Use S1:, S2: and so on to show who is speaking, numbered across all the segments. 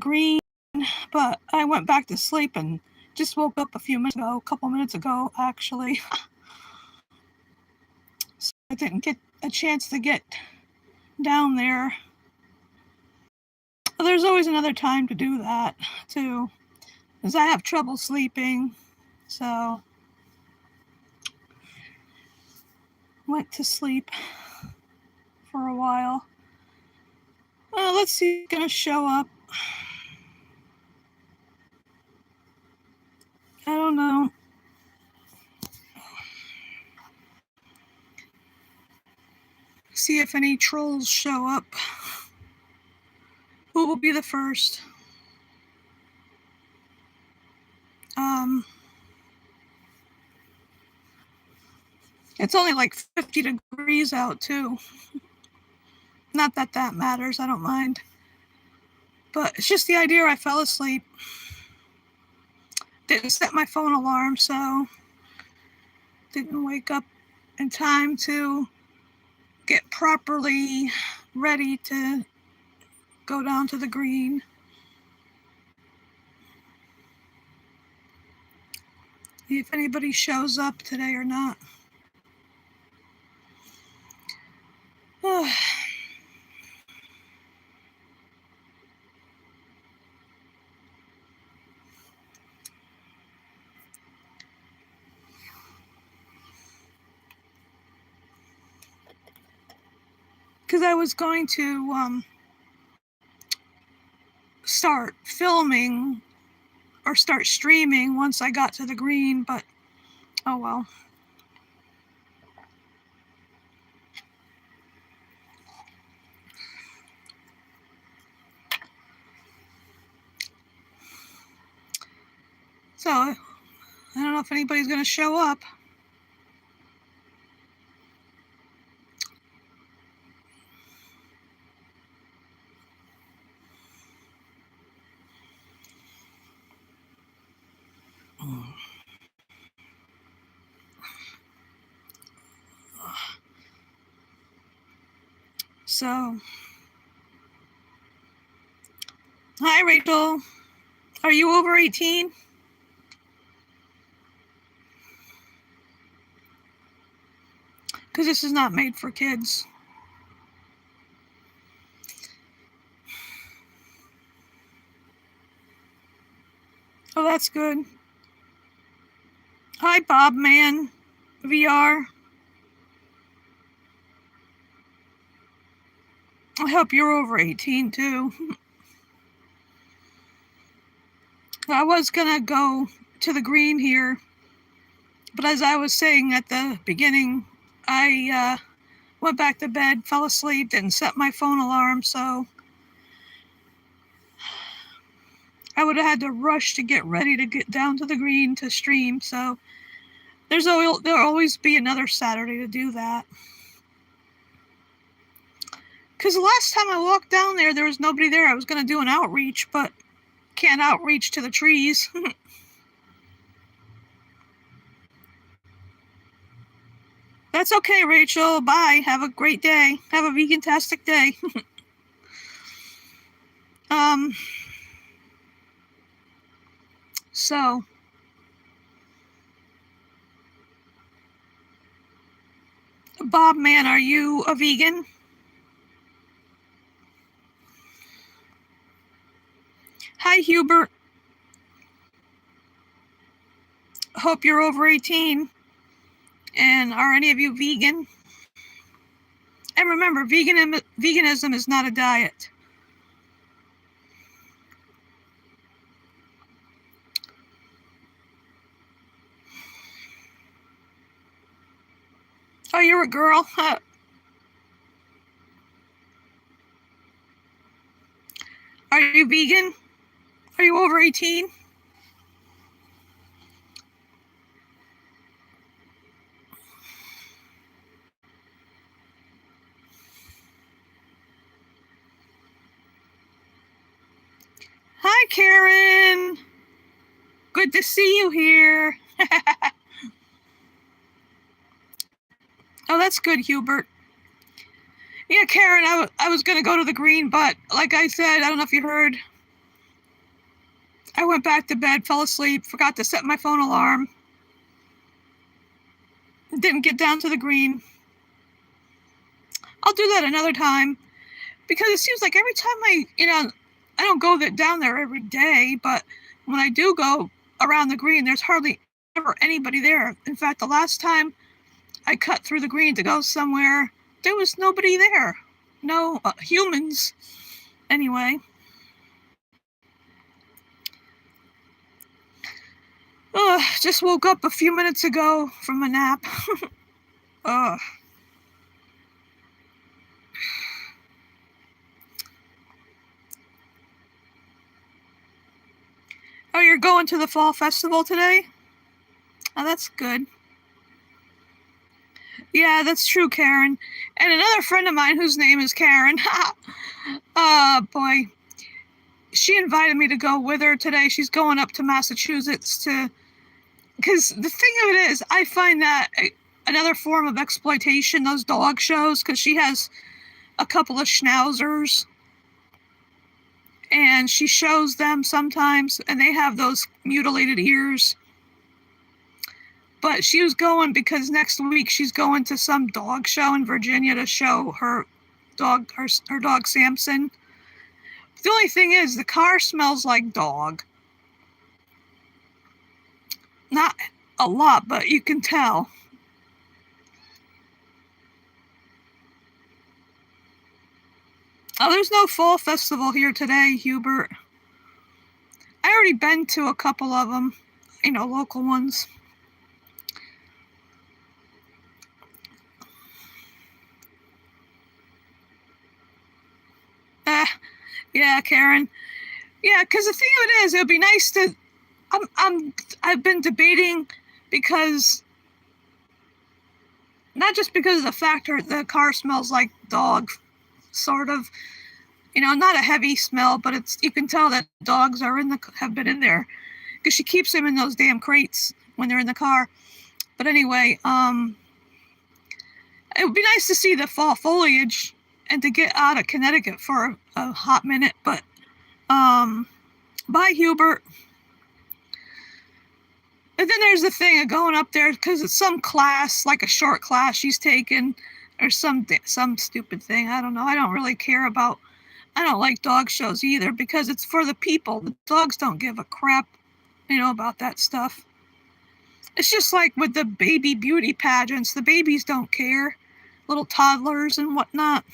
S1: green, but I went back to sleep and just woke up a couple minutes ago, actually. So I didn't get a chance to get down there. There's always another time to do that, too, because I have trouble sleeping, so went to sleep for a while. Let's see who's gonna show up. I don't know. See if any trolls show up. Who will be the first? It's only like 50 degrees out, too. Not that that matters, I don't mind. But it's just the idea I fell asleep. Didn't set my phone alarm, so didn't wake up in time to get properly ready to go down to the green. See if anybody shows up today or not. Because I was going to start filming or start streaming once I got to the green, but oh well. So, I don't know if anybody's going to show up. So, hi Rachel. Are you over 18? Because this is not made for kids. Oh, that's good. Hi, Bob Man, VR. I hope you're over 18 too. I was gonna go to the green here, but as I was saying at the beginning, I went back to bed, fell asleep, didn't set my phone alarm, so I would have had to rush to get ready to get down to the green to stream, so there'll always be another Saturday to do that. Because the last time I walked down there, there was nobody there. I was going to do an outreach, but can't outreach to the trees. That's okay, Rachel. Bye. Have a great day. Have a vegan-tastic day. So, Bob Man, are you a vegan? Hi, Hubert. Hope you're over 18. And are any of you vegan? And remember, veganism is not a diet. Oh, you're a girl? Are you vegan? Are you over 18? Hi, Karen. Good to see you here. Oh, that's good, Hubert. Yeah, Karen, I was going to go to the green, but like I said, I don't know if you heard, I went back to bed, fell asleep, forgot to set my phone alarm. Didn't get down to the green. I'll do that another time, because it seems like every time I don't go down there every day, but when I do go around the green, there's hardly ever anybody there. In fact, the last time I cut through the green to go somewhere, there was nobody there. No humans. Anyway. Just woke up a few minutes ago from a nap. Ugh. Oh, you're going to the fall festival today? Oh, that's good. Yeah, that's true, Karen. And another friend of mine whose name is Karen. Boy. She invited me to go with her today. She's going up to Massachusetts because the thing of it is, I find that another form of exploitation, those dog shows, because she has a couple of schnauzers. And she shows them sometimes, and they have those mutilated ears. But she was going because next week she's going to some dog show in Virginia to show her dog Samson. The only thing is, the car smells like dog. Not a lot, but you can tell. Oh, there's no fall festival here today, Hubert. I already been to a couple of them, local ones. Yeah, Karen. Yeah, because the thing of it is, it would be nice to. I've been debating because, not just because of the fact that the car smells like dog, sort of. Not a heavy smell, but you can tell that dogs have been in there, because she keeps them in those damn crates when they're in the car. But anyway, it would be nice to see the fall foliage and to get out of Connecticut for a hot minute. But bye, Hubert. And then there's the thing of going up there because it's some class, like a short class she's taken, or some stupid thing. I don't know. I don't really care about. I don't like dog shows either, because it's for the people. The dogs don't give a crap, about that stuff. It's just like with the baby beauty pageants. The babies don't care. Little toddlers and whatnot.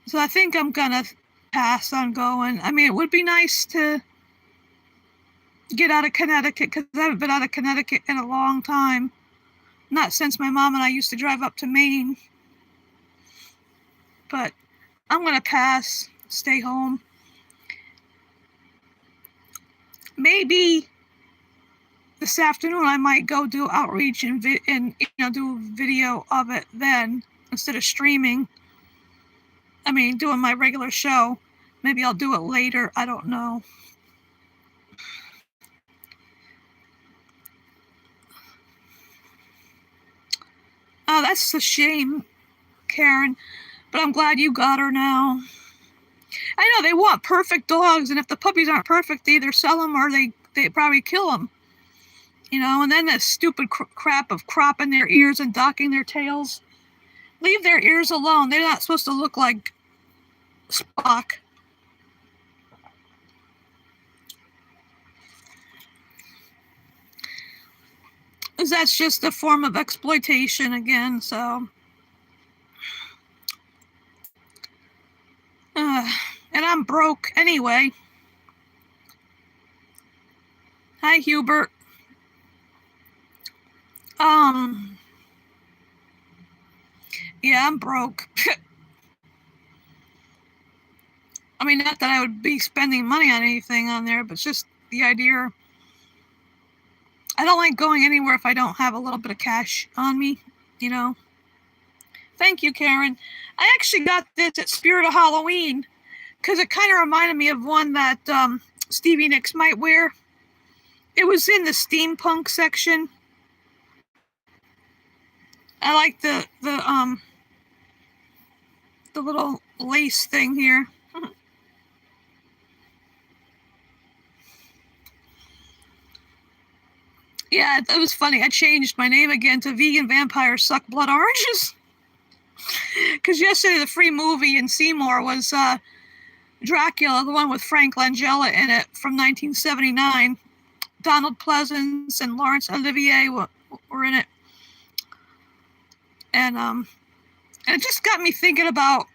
S1: So I think I'm gonna pass on going. I mean, it would be nice to get out of Connecticut, because I haven't been out of Connecticut in a long time. Not since my mom and I used to drive up to Maine. But I'm going to pass, stay home. Maybe this afternoon I might go do outreach and do video of it then, instead of streaming. I mean, doing my regular show. Maybe I'll do it later. I don't know. Oh, that's a shame, Karen. But I'm glad you got her now. I know they want perfect dogs, and if the puppies aren't perfect, they either sell them or they probably kill them. And then that stupid crap of cropping their ears and docking their tails. Leave their ears alone. They're not supposed to look like Spock. That's just a form of exploitation again, so. And I'm broke anyway. Hi, Hubert. Yeah, I'm broke. I mean, not that I would be spending money on anything on there, but just the idea. I don't like going anywhere if I don't have a little bit of cash on me, Thank you, Karen. I actually got this at Spirit of Halloween, because it kind of reminded me of one that Stevie Nicks might wear. It was in the steampunk section. I like the little lace thing here. Yeah, it was funny. I changed my name again to VeganVampiresSuckBloodOranges. Because yesterday the free movie in Seymour was Dracula, the one with Frank Langella in it from 1979. Donald Pleasance and Laurence Olivier were in it. And it just got me thinking about,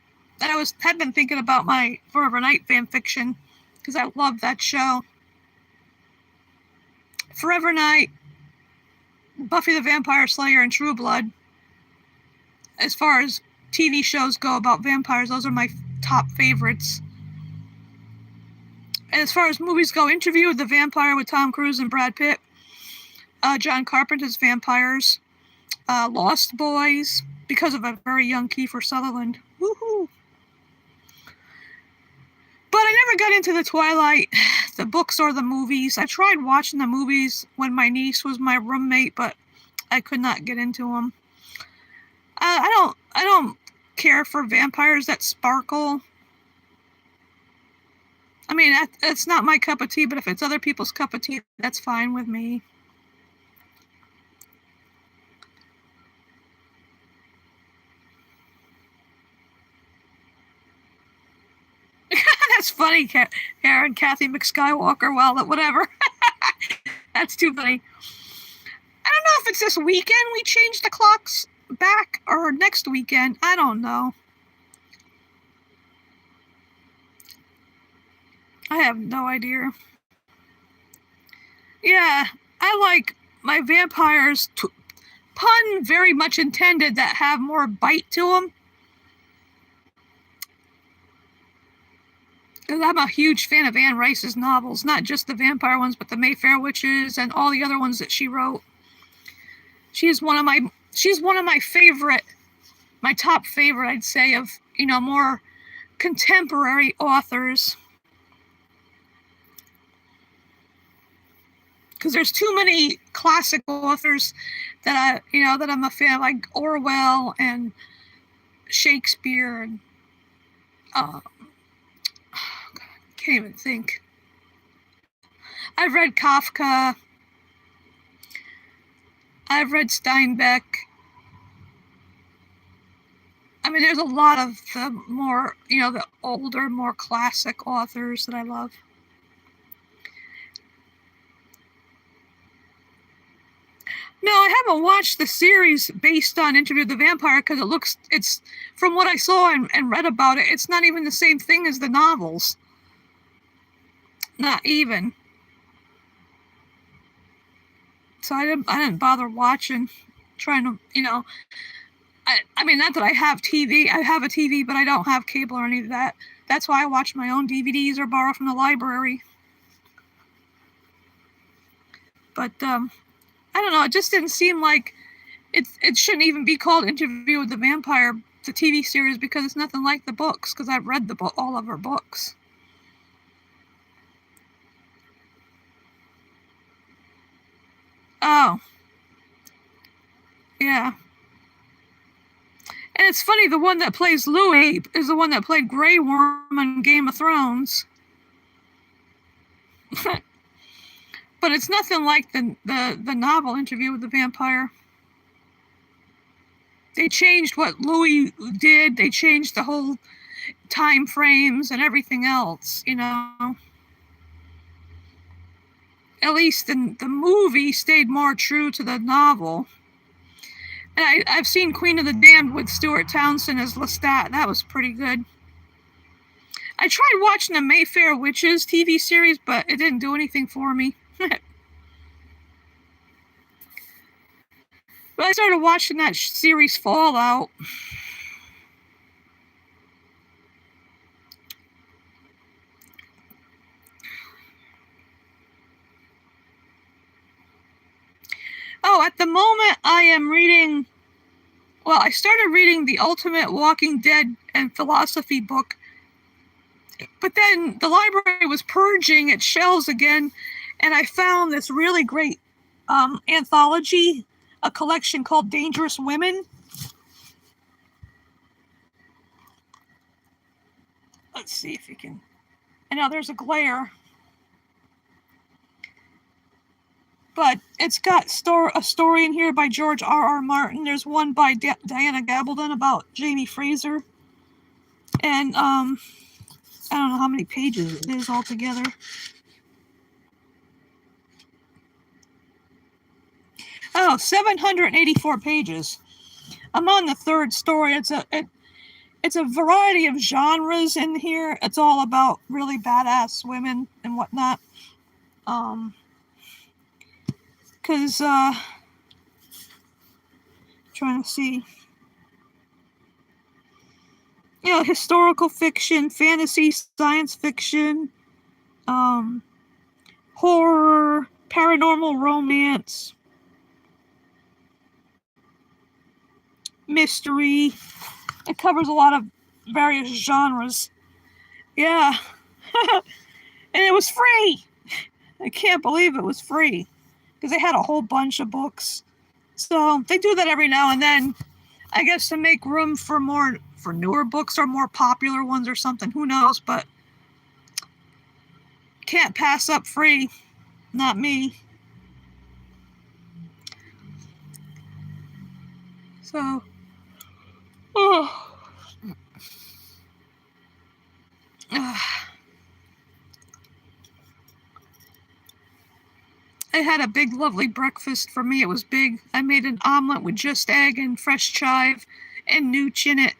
S1: had been thinking about my Forever Night fan fiction, because I love that show. Forever Night, Buffy the Vampire Slayer, and True Blood. As far as TV shows go about vampires, those are my top favorites. And as far as movies go, Interview with the Vampire with Tom Cruise and Brad Pitt, John Carpenter's Vampires, Lost Boys, because of a very young Kiefer Sutherland. Woohoo! But I never got into the Twilight, the books or the movies. I tried watching the movies when my niece was my roommate, but I could not get into them. I don't care for vampires that sparkle. I mean, that's not my cup of tea, but if it's other people's cup of tea, that's fine with me. That's funny, Karen, Kathy McSkywalker. Well, whatever. That's too funny. I don't know if it's this weekend we change the clocks back or next weekend. I don't know. I have no idea. Yeah, I like my vampires, pun very much intended, that have more bite to them. Because I'm a huge fan of Anne Rice's novels, not just the vampire ones, but the Mayfair Witches and all the other ones that she wrote. She's one of my favorite, my top favorite, I'd say, of, more contemporary authors. Because there's too many classic authors that I'm a fan of, like Orwell and Shakespeare and can't even think. I've read Kafka. I've read Steinbeck. I mean, there's a lot of the more, the older, more classic authors that I love. No, I haven't watched the series based on Interview with the Vampire because it's from what I saw and read about it, it's not even the same thing as the novels. Not even. So I didn't bother watching, trying to, I mean, not that I have TV. I have a TV, but I don't have cable or any of that. That's why I watch my own DVDs or borrow from the library. But I don't know. It just didn't seem like it shouldn't even be called Interview with the Vampire, the TV series, because it's nothing like the books. Because I've read all of her books. Oh, yeah. And it's funny, the one that plays Louis is the one that played Grey Worm in Game of Thrones. But it's nothing like the novel Interview with the Vampire. They changed what Louis did. They changed the whole time frames and everything else, At least the movie stayed more true to the novel. And I've seen Queen of the Damned with Stuart Townsend as Lestat. That was pretty good. I tried watching the Mayfair Witches TV series, but it didn't do anything for me. But I started watching that series Fallout. Oh, at the moment I am reading, well, I started reading the Ultimate Walking Dead and Philosophy book, but then the library was purging its shelves again, and I found this really great anthology, a collection called Dangerous Women. Let's see if you can. I know there's a glare. But it's got a story in here by George R.R. Martin. There's one by Diana Gabaldon about Jamie Fraser. And I don't know how many pages it is altogether. Oh, 784 pages. I'm on the third story. It's a variety of genres in here. It's all about really badass women and whatnot. Because trying to see, you know, historical fiction, fantasy, science fiction, horror, paranormal romance, mystery. It covers a lot of various genres. Yeah. And it was free. I can't believe it was free because they had a whole bunch of books. So they do that every now and then, I guess, to make room for newer books or more popular ones or something. Who knows? But can't pass up free. Not me. So, I had a big, lovely breakfast. For me, it was big. I made an omelet with just egg and fresh chive and nooch in it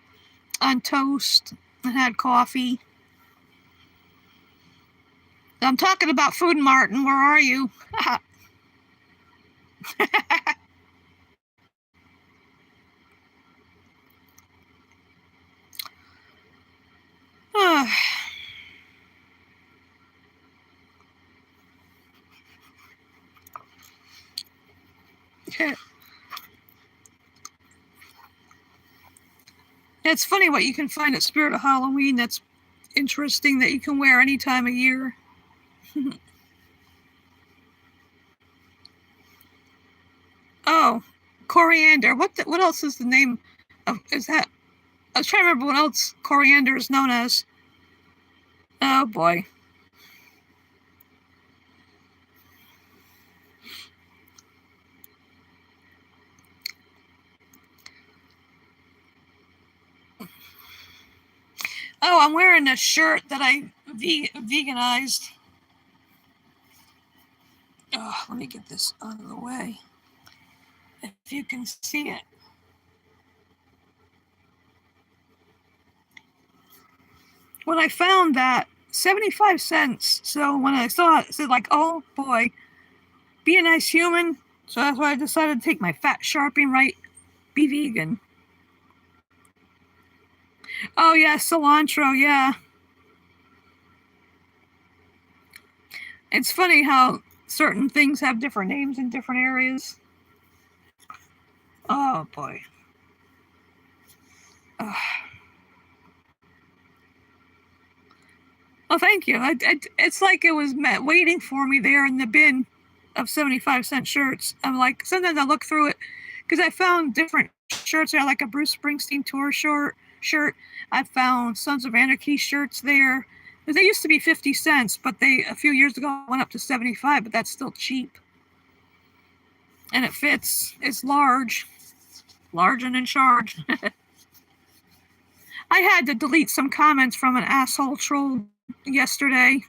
S1: on toast. I had coffee. I'm talking about food, Martin. Where are you? It's funny what you can find at Spirit of Halloween that's interesting that you can wear any time of year. Oh, coriander. What else is the name of? Is that? I was trying to remember what else coriander is known as. Oh boy. Oh, I'm wearing a shirt that I veganized. Oh, let me get this out of the way. If you can see it. When I found that, 75 cents. So when I saw it, I said like, oh boy, be a nice human. So that's why I decided to take my fat Sharpie and write, be vegan. Oh yeah, cilantro, yeah. It's funny how certain things have different names in different areas. Oh boy. Oh, thank you. It's like it was waiting for me there in the bin of 75-cent shirts. I'm like, sometimes I look through it because I found different shirts there, like a Bruce Springsteen tour shirt. I found Sons of Anarchy shirts there. They used to be 50 cents, but they a few years ago went up to 75, but that's still cheap. And it fits. It's large and in charge. I had to delete some comments from an asshole troll yesterday.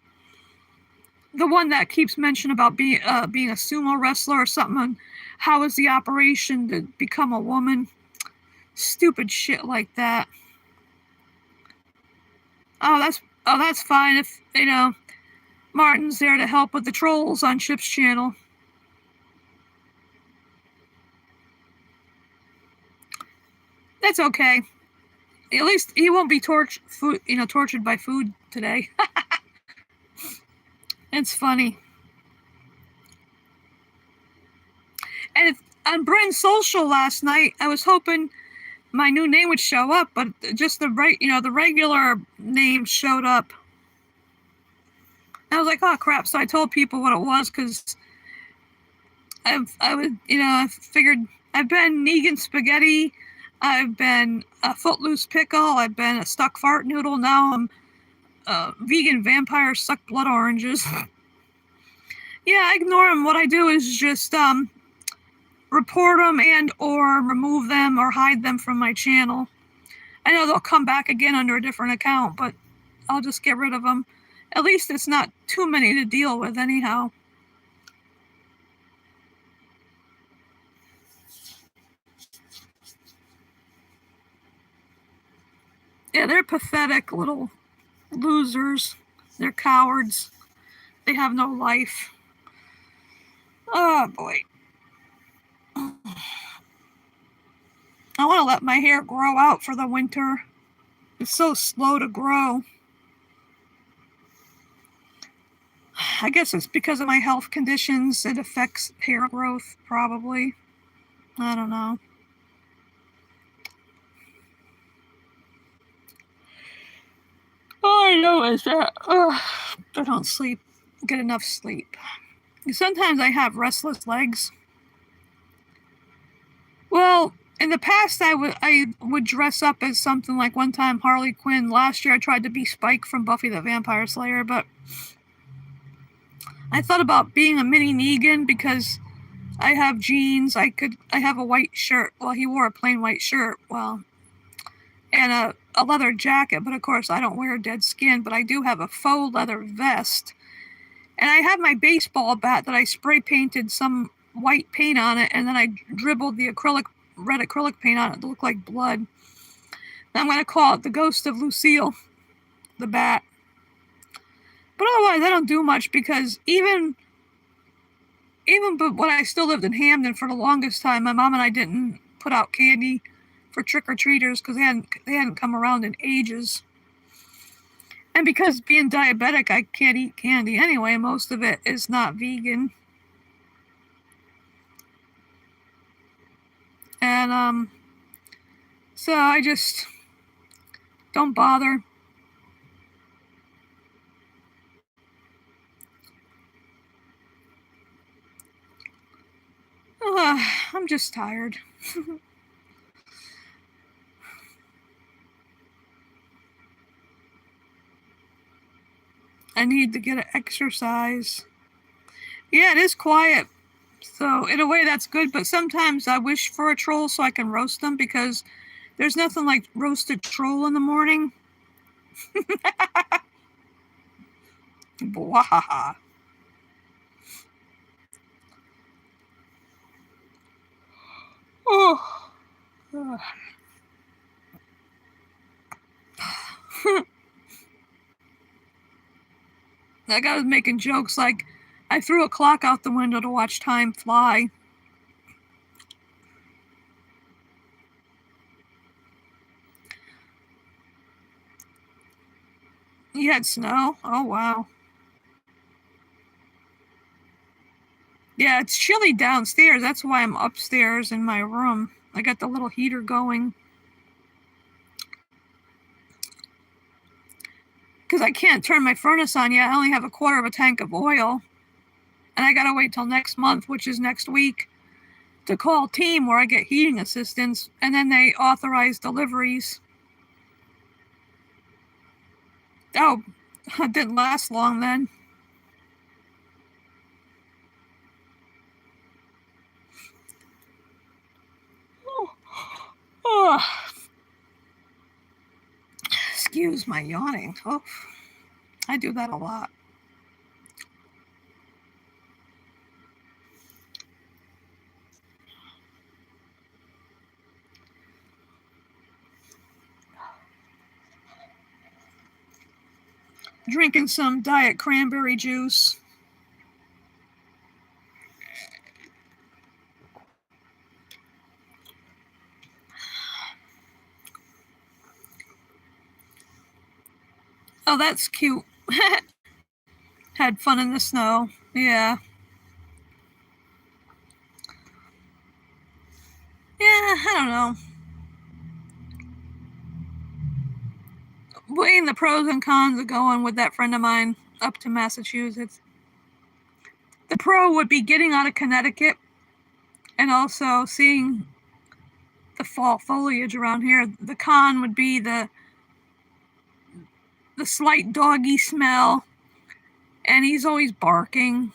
S1: The one that keeps mentioning about being a sumo wrestler or something. How was the operation to become a woman? Stupid shit like that. Oh, that's fine if, you know, Martin's there to help with the trolls on Chip's channel. That's okay. At least he won't be tortured by food today. It's funny. And on Bryn's social last night, I was hoping my new name would show up, but just the regular name showed up. I was like, oh crap! So I told people what it was because I figured I've been Negan Spaghetti, I've been a Footloose Pickle, I've been a Stuck Fart Noodle. Now I'm Vegan Vampires Suck Blood Oranges. Yeah, I ignore them. What I do is just report them and or remove them or hide them from my channel. I know they'll come back again under a different account, but I'll just get rid of them. At least it's not too many to deal with anyhow. Yeah, they're pathetic little losers. They're cowards. They have no life. Oh boy. I want to let my hair grow out for the winter. It's so slow to grow. I guess it's because of my health conditions. It affects hair growth, probably. I don't know. All I know is that I don't get enough sleep. Sometimes I have restless legs. Well, in the past, I would dress up as something like one time Harley Quinn. Last year, I tried to be Spike from Buffy the Vampire Slayer, but I thought about being a mini Negan because I have jeans. I have a white shirt. Well, he wore a plain white shirt. Well, and a leather jacket, but of course I don't wear dead skin, but I do have a faux leather vest. And I have my baseball bat that I spray painted some white paint on it, and then I dribbled the red acrylic paint on it to look like blood. And I'm going to call it the Ghost of Lucille, the bat. But otherwise, I don't do much because even when I still lived in Hamden for the longest time, my mom and I didn't put out candy for trick-or-treaters because they hadn't come around in ages. And because being diabetic, I can't eat candy anyway. Most of it is not vegan. And so I just don't bother. I'm just tired. I need to get an exercise. Yeah, it is quiet. So in a way that's good, but sometimes I wish for a troll so I can roast them because there's nothing like roasted troll in the morning. Bwahaha. Oh. That guy was making jokes like, I threw a clock out the window to watch time fly. You had snow? Oh, wow. Yeah, it's chilly downstairs. That's why I'm upstairs in my room. I got the little heater going. Because I can't turn my furnace on yet. I only have a quarter of a tank of oil. And I gotta wait till next month, which is next week, to call Team where I get heating assistance. And then they authorize deliveries. Oh, it didn't last long then. Oh. Excuse my yawning. Oh, I do that a lot. Drinking some diet cranberry juice. Oh, that's cute. Had fun in the snow. Yeah. Yeah, I don't know. Weighing the pros and cons of going with that friend of mine up to Massachusetts. The pro would be getting out of Connecticut and also seeing the fall foliage around here. The con would be the slight doggy smell, and he's always barking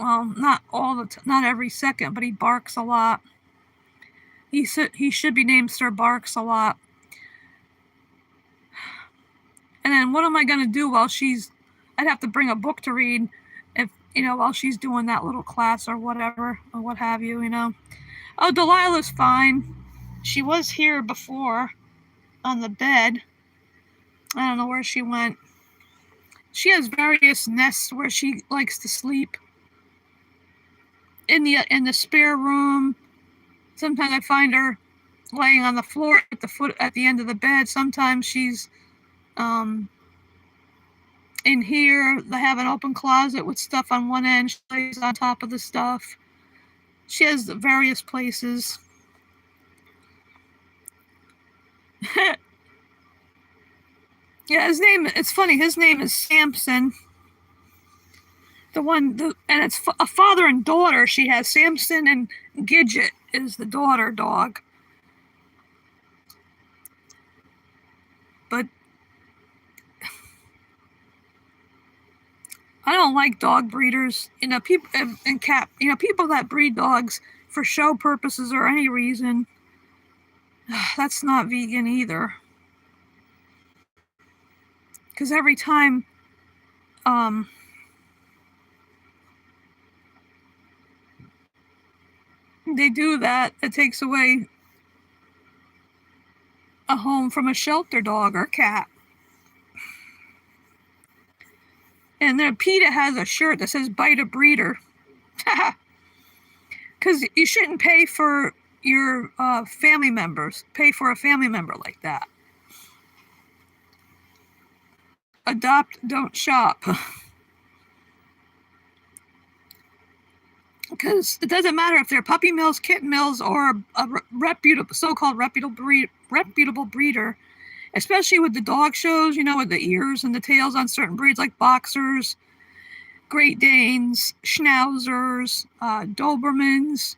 S1: well, not not every second, but he barks a lot. He should be named Sir Barks a lot. And then what am I going to do while I'd have to bring a book to read if, while she's doing that little class or whatever, or what have you, Oh, Delilah's fine. She was here before on the bed. I don't know where she went. She has various nests where she likes to sleep. In the spare room. Sometimes I find her laying on the floor at the end of the bed. Sometimes she's in here. They have an open closet with stuff on one end. She lays on top of the stuff. She has various places. Yeah, it's funny. His name is Samson. And it's a father and daughter she has. Samson and Gidget is the daughter dog. But I don't like dog breeders. People and cat. People that breed dogs for show purposes or any reason. That's not vegan either. Because every time they do that, it takes away a home from a shelter dog or cat. And then PETA has a shirt that says "Bite a Breeder." Because you shouldn't pay for your family members. Pay for a family member like that. Adopt, don't shop. Because it doesn't matter if they're puppy mills, kitten mills, or a so-called reputable breeder. Especially with the dog shows, with the ears and the tails on certain breeds like Boxers, Great Danes, Schnauzers, Dobermans.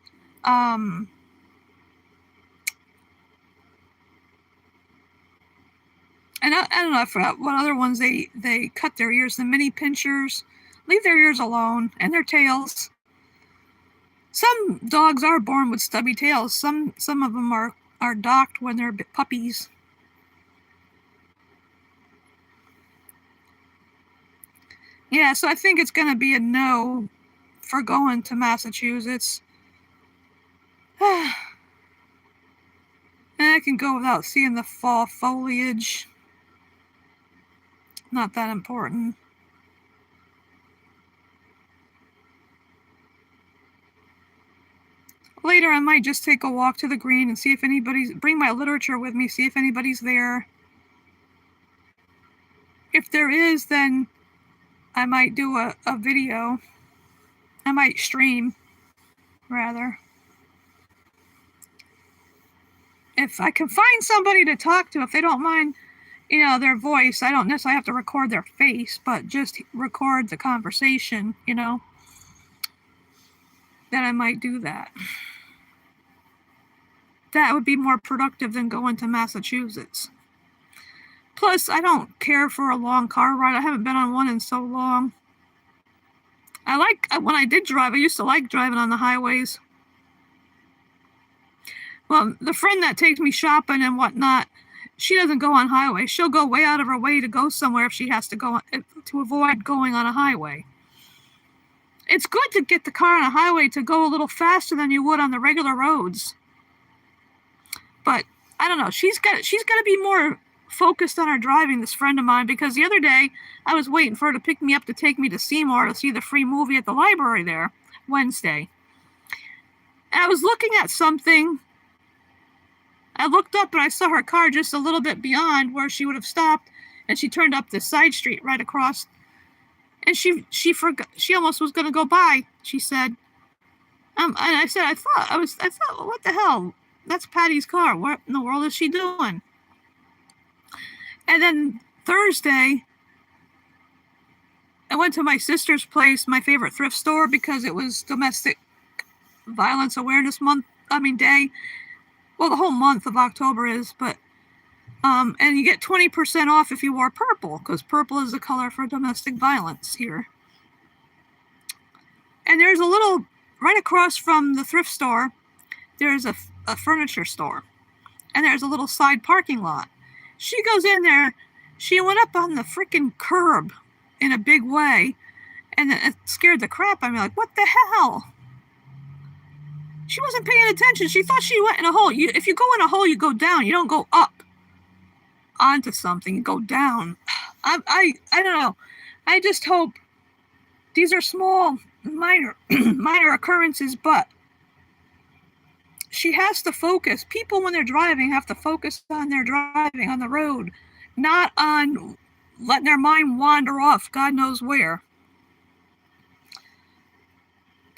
S1: And I don't know, I forgot what other ones they cut their ears. The mini pinchers, leave their ears alone, and their tails. Some dogs are born with stubby tails. Some of them are docked when they're puppies. Yeah, so I think it's going to be a no for going to Massachusetts. And I can go without seeing the fall foliage. Not that important. Later, I might just take a walk to the green and see if bring my literature with me, see if anybody's there. If there is, then I might do a video. I might stream, rather. If I can find somebody to talk to, if they don't mind, their voice, I don't necessarily have to record their face, but just record the conversation, then I might do that. That would be more productive than going to Massachusetts. Plus, I don't care for a long car ride. I haven't been on one in so long. When I did drive, I used to like driving on the highways. Well, the friend that takes me shopping and whatnot, she doesn't go on highways. She'll go way out of her way to go somewhere if she has to go to avoid going on a highway. It's good to get the car on a highway to go a little faster than you would on the regular roads. But I don't know. She's got to be more focused on her driving, this friend of mine, because the other day I was waiting for her to pick me up to take me to Seymour to see the free movie at the library there Wednesday. And I was looking at something. I looked up and I saw her car just a little bit beyond where she would have stopped, and she turned up the side street right across. And she forgot. She almost was going to go by. She said, and I said, I thought, what the hell? That's Patty's car. What in the world is she doing? And then Thursday, I went to my sister's place, my favorite thrift store, because it was Domestic Violence Awareness Day. Well, the whole month of October is, but and you get 20% off if you wore purple, because purple is the color for domestic violence here. And there's a little, right across from the thrift store, there's a furniture store. And there's a little side parking lot. She goes in there, she went up on the freaking curb in a big way, and it scared the crap out of me. Like, what the hell? She wasn't paying attention. She thought she went in a hole. If you go in a hole, you go down. You don't go up onto something. You go down. I don't know. I just hope these are small, minor occurrences, but she has to focus. People, when they're driving, have to focus on their driving on the road, not on letting their mind wander off God knows where.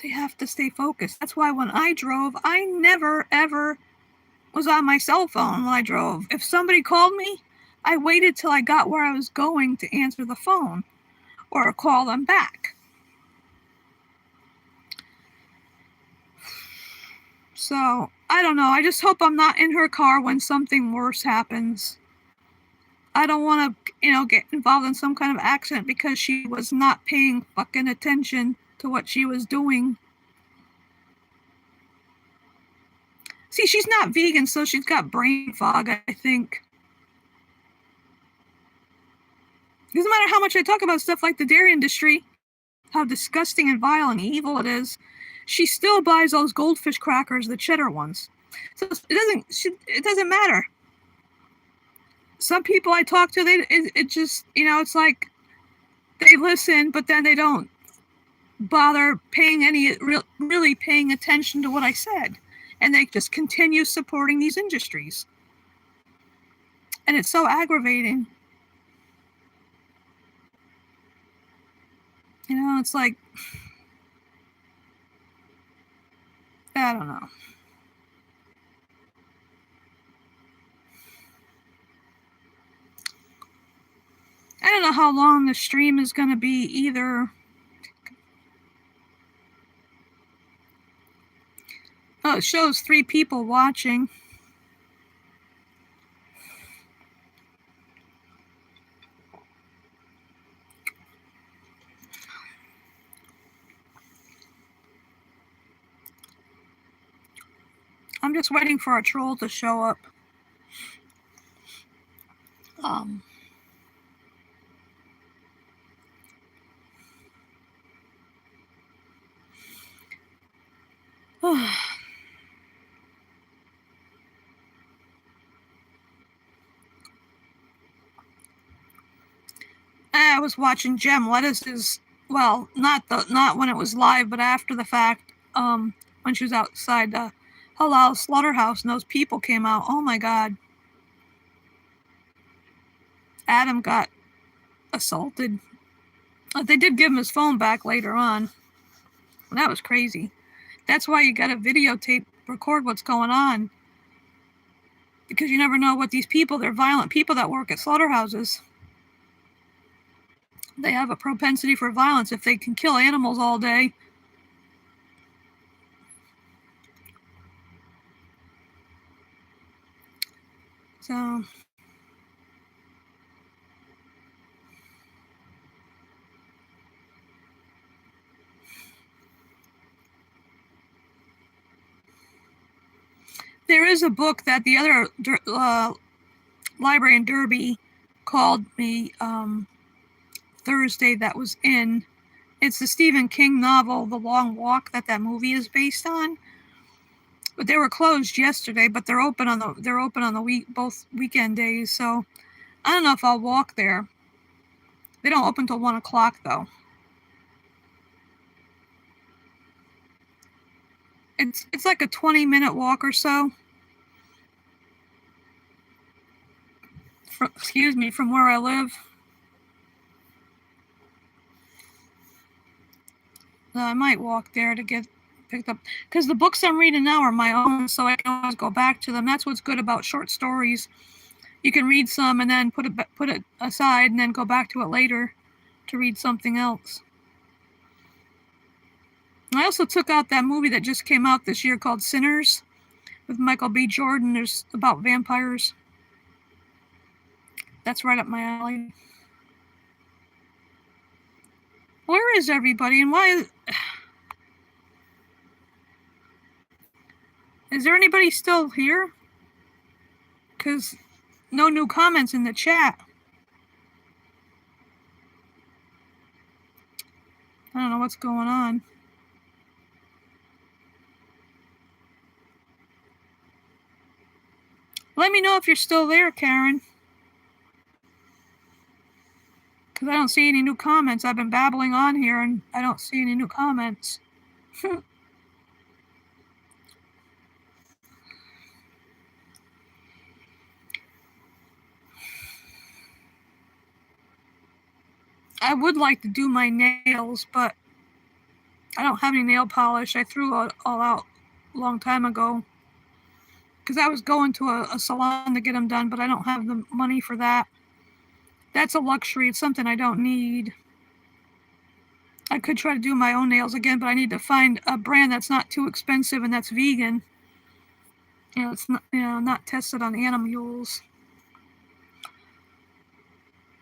S1: They have to stay focused. That's why when I drove, I never, ever was on my cell phone when I drove. If somebody called me, I waited till I got where I was going to answer the phone or call them back. So, I don't know. I just hope I'm not in her car when something worse happens. I don't want to, get involved in some kind of accident because she was not paying fucking attention to what she was doing. See, she's not vegan, so she's got brain fog, I think. Doesn't matter how much I talk about stuff like the dairy industry, how disgusting and vile and evil it is, she still buys those goldfish crackers, the cheddar ones. So it doesn't matter. Some people I talk to, it just, it's like they listen, but then they don't bother really paying attention to what I said. And they just continue supporting these industries. And it's so aggravating. It's like, I don't know. I don't know how long the stream is going to be either. Oh, it shows 3 people watching. I'm just waiting for a troll to show up. I was watching Gem Lettuce's, well, not when it was live, but after the fact, when she was outside the halal slaughterhouse and those people came out. Oh my God. Adam got assaulted. They did give him his phone back later on. That was crazy. That's why you gotta videotape, record what's going on. Because you never know what these people, they're violent people that work at slaughterhouses. They have a propensity for violence if they can kill animals all day. So, there is a book that the other library in Derby called me Thursday that was in. It's the Stephen King novel, The Long Walk, that movie is based on. But they were closed yesterday, but they're open on the both weekend days. So I don't know if I'll walk there. They don't open till 1 o'clock though. It's like a 20-minute walk or so. From where I live. I might walk there to get picked up. Because the books I'm reading now are my own, so I can always go back to them. That's what's good about short stories. You can read some and then put it aside and then go back to it later to read something else. I also took out that movie that just came out this year called Sinners with Michael B. Jordan. There's about vampires. That's right up my alley. Where is everybody and why is... Is there anybody still here? Because no new comments in the chat. I don't know what's going on. Let me know if you're still there, Karen. Because I don't see any new comments. I've been babbling on here and I don't see any new comments. I would like to do my nails, but I don't have any nail polish. I threw it all out a long time ago. Because I was going to a salon to get them done, but I don't have the money for that. That's a luxury. It's something I don't need. I could try to do my own nails again, but I need to find a brand that's not too expensive and that's vegan. It's not, not tested on animals.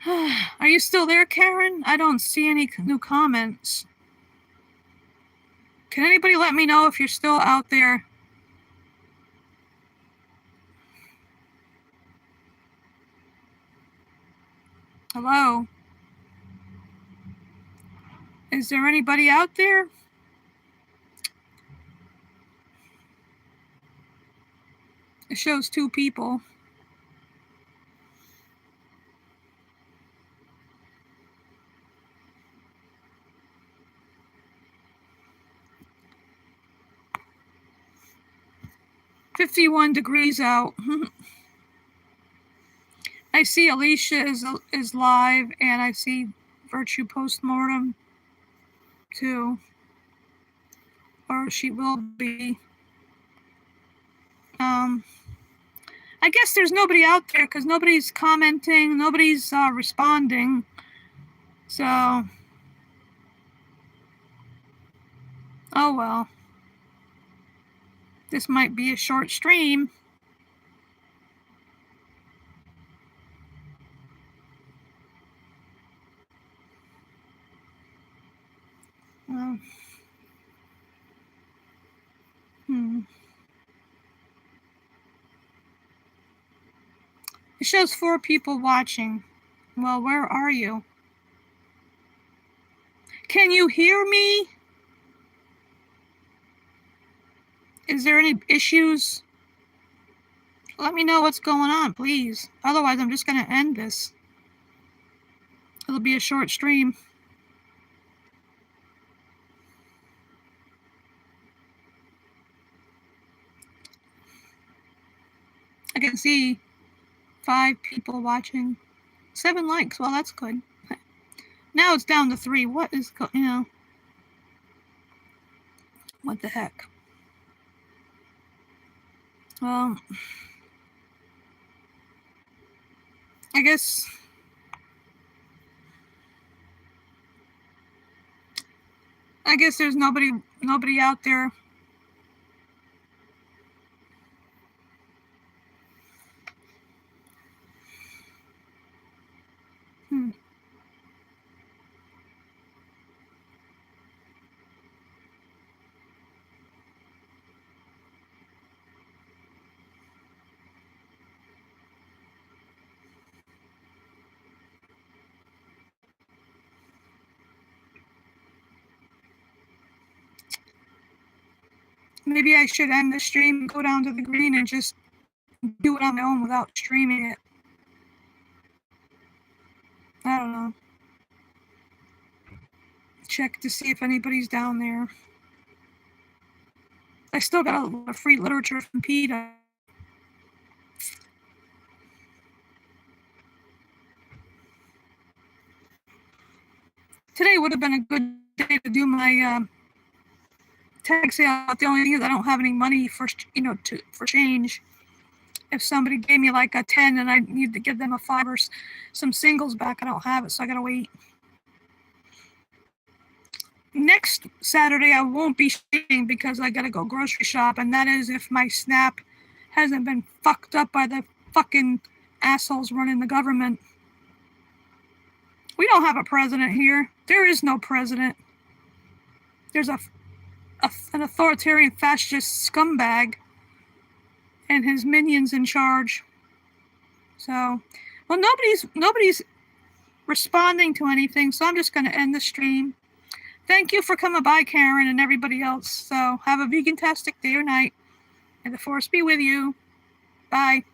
S1: Are you still there, Karen? I don't see any new comments. Can anybody let me know if you're still out there? Hello? Is there anybody out there? It shows 2 people. $51 out. I see Alicia is live, and I see Virtue Postmortem too. Or she will be. I guess there's nobody out there because nobody's commenting, nobody's responding. So, oh well. This might be a short stream. It shows 4 people watching. Well, where are you? Can you hear me? Is there any issues? Let me know what's going on, please. Otherwise, I'm just going to end this. It'll be a short stream. I can see 5 people watching. 7 likes. Well, that's good. Now it's down to 3. What is, what the heck? Well, I guess there's nobody out there. Maybe I should end the stream, go down to the green, and just do it on my own without streaming it. I don't know. Check to see if anybody's down there. I still got a lot of free literature from PETA. Today would have been a good day to do my tag sale. The only thing is I don't have any money for for change. If somebody gave me like a 10 and I need to give them a 5 or some singles back, I don't have it, so I gotta wait. Next Saturday I won't be streaming because I gotta go grocery shop, and that is if my Snap hasn't been fucked up by the fucking assholes running the government. We don't have a president here. There is no president. There's an authoritarian fascist scumbag and his minions in charge. So, well, nobody's responding to anything, so I'm just going to end the stream. Thank you for coming by, Karen, and everybody else. So have a vegan-tastic day or night. May the force be with you. Bye.